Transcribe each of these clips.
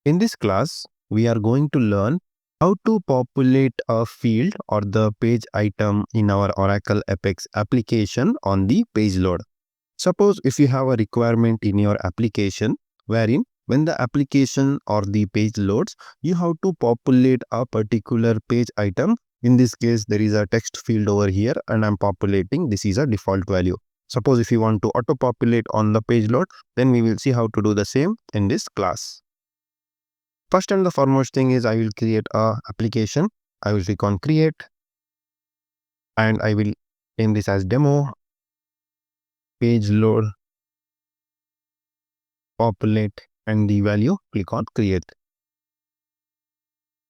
In this class, we are going to learn how to populate a field or the page item in our Oracle Apex application on the page load. Suppose if you have a requirement in your application wherein when the application or the page loads, you have to populate a particular page item. In this case, there is a text field over here and I'm populating. This is a default value. Suppose if you want to auto populate on the page load, then we will see how to do the same in this class. First and the foremost thing is I will create a application. I will click on create and I will name this as demo page load populate and the value, click on create.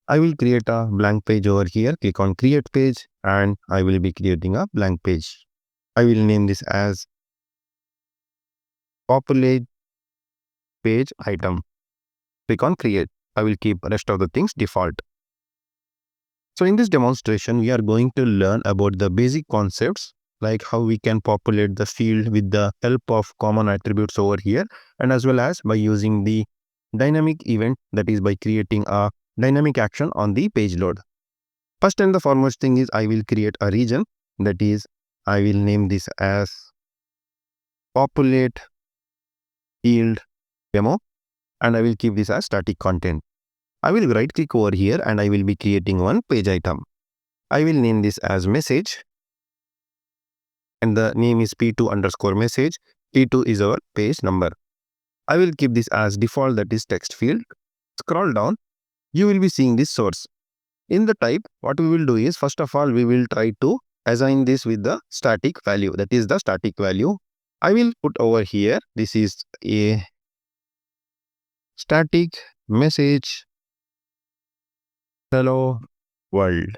I will create a blank page over here, click on create page and I will be creating a blank page. I will name this as populate page item. Click on create. I will keep rest of the things default. So in this demonstration, we are going to learn about the basic concepts like how we can populate the field with the help of common attributes over here and as well as by using the dynamic event, that is by creating a dynamic action on the page load. First and the foremost thing is I will create a region, that is I will name this as populate field demo and I will keep this as static content. I will right click over here and I will be creating one page item. I will name this as message and the name is p2 underscore message. p2 is our page number. I will keep this as default, that is text field. Scroll down, you will be seeing this source. In the type, what we will do is first of all, we will try to assign this with the static value, that is the static value. I will put over here, this is a static message hello world.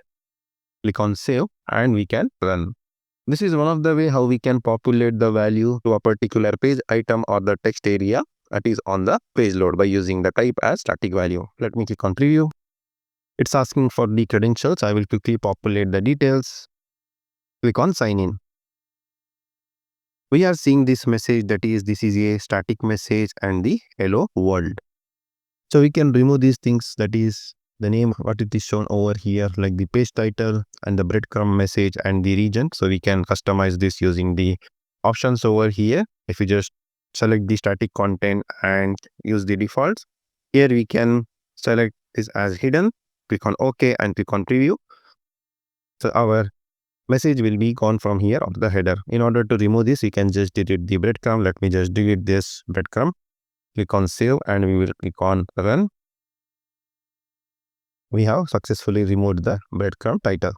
Click on save and we can run. This is one of the way how we can populate the value to a particular page item or the text area that is on the page load by using the type as static value. Let me click on preview. It's asking for the credentials. I will quickly populate the details. Click on sign in. We are seeing this message, that is this is a static message and the hello world. So we can remove these things, that is the name, what it is shown over here, like the page title and the breadcrumb message and the region. So we can customize this using the options over here. If you just select the static content and use the defaults, here we can select this as hidden, click on OK and click on preview. So our message will be gone from here of the header. In order to remove this, you can just delete the breadcrumb. Let me just delete this breadcrumb. Click on save and we will click on run. We have successfully removed the breadcrumb title.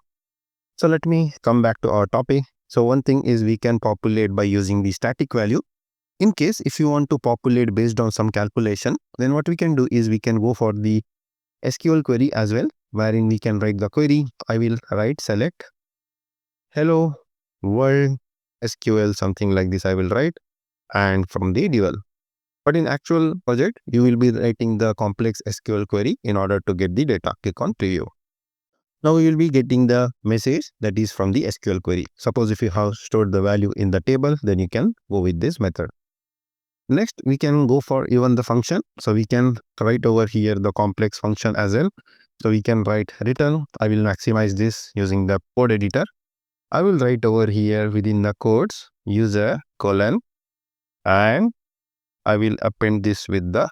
So let me come back to our topic. So one thing is we can populate by using the static value. In case if you want to populate based on some calculation, then what we can do is we can go for the SQL query as well, wherein we can write the query. I will write select hello world SQL, something like this I will write, and from the dual. But in actual project, you will be writing the complex SQL query in order to get the data. Click on preview. Now we will be getting the message that is from the SQL query. Suppose if you have stored the value in the table, then you can go with this method. Next, we can go for even the function. So we can write over here the complex function as well. So we can write return. I will maximize this using the code editor. I will write over here within the codes user colon and I will append this with the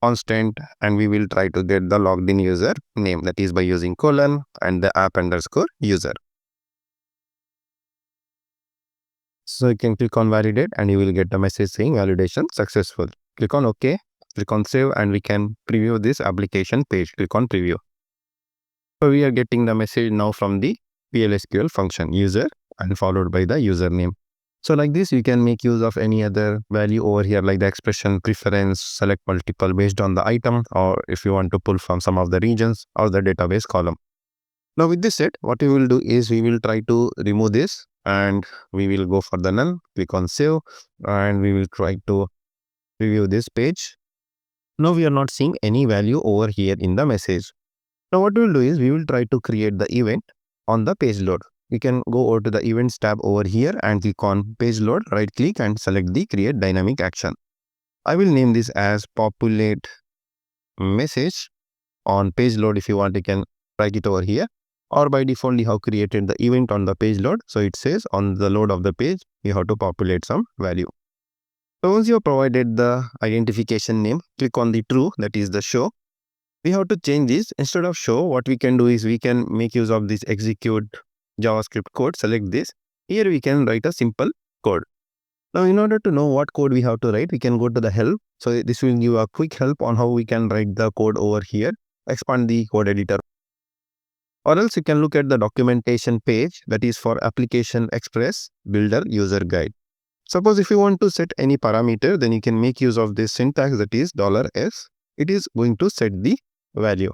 constant and we will try to get the logged in user name, that is by using colon and the app underscore user. So you can click on validate and you will get the message saying validation successful. Click on OK, click on save and we can preview this application page. Click on preview. So we are getting the message now from the PLSQL function user and followed by the username. So like this, you can make use of any other value over here like the expression, preference, select multiple based on the item, or if you want to pull from some of the regions or the database column. Now with this set, what we will do is we will try to remove this and we will go for the none, click on save and we will try to review this page. Now we are not seeing any value over here in the message. Now what we will do is we will try to create the event on the page load. You can go over to the events tab over here and click on page load, right click and select the create dynamic action. I will name this as populate message on page load. If you want, you can write it over here, or by default you have created the event on the page load. So it says on the load of the page, you have to populate some value. So once you have provided the identification name, click on the true, that is the show. We have to change this. Instead of show, what we can do is we can make use of this execute JavaScript code. Select this. Here we can write a simple code. Now, in order to know what code we have to write, we can go to the help. So this will give a quick help on how we can write the code over here. Expand the code editor. Or else you can look at the documentation page, that is for Application Express Builder User Guide. Suppose if you want to set any parameter, then you can make use of this syntax, that is $s. It is going to set the value.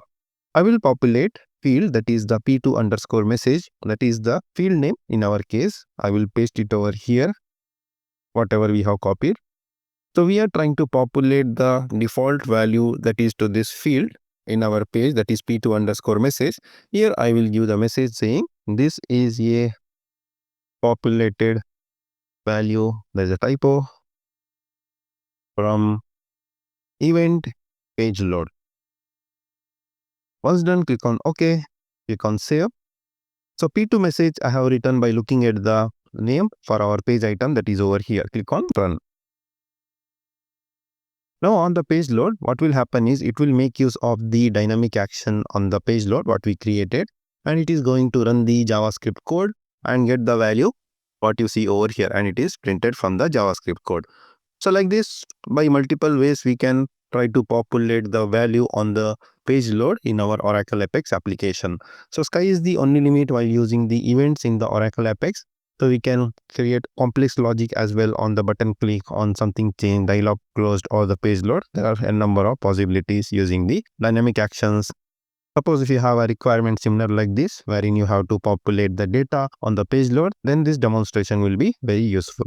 I will populate field, that is the p2 underscore message, that is the field name in our case. I will paste it over here, whatever we have copied. So we are trying to populate the default value that is to this field in our page, that is p2 underscore message. Here I will give the message saying this is a populated value, there's a typo, from event page load. Once done, click on OK, click on save. So p2 message I have written by looking at the name for our page item, that is over here. Click on run. Now on the page load, what will happen is it will make use of the dynamic action on the page load what we created, and it is going to run the JavaScript code and get the value what you see over here, and it is printed from the JavaScript code. So like this, by multiple ways we can try to populate the value on the page load in our Oracle Apex application. So sky is the only limit while using the events in the Oracle Apex. So we can create complex logic as well on the button click, on something change, dialog closed, or the page load. There are a number of possibilities using the dynamic actions. Suppose if you have a requirement similar like this, wherein you have to populate the data on the page load, then this demonstration will be very useful.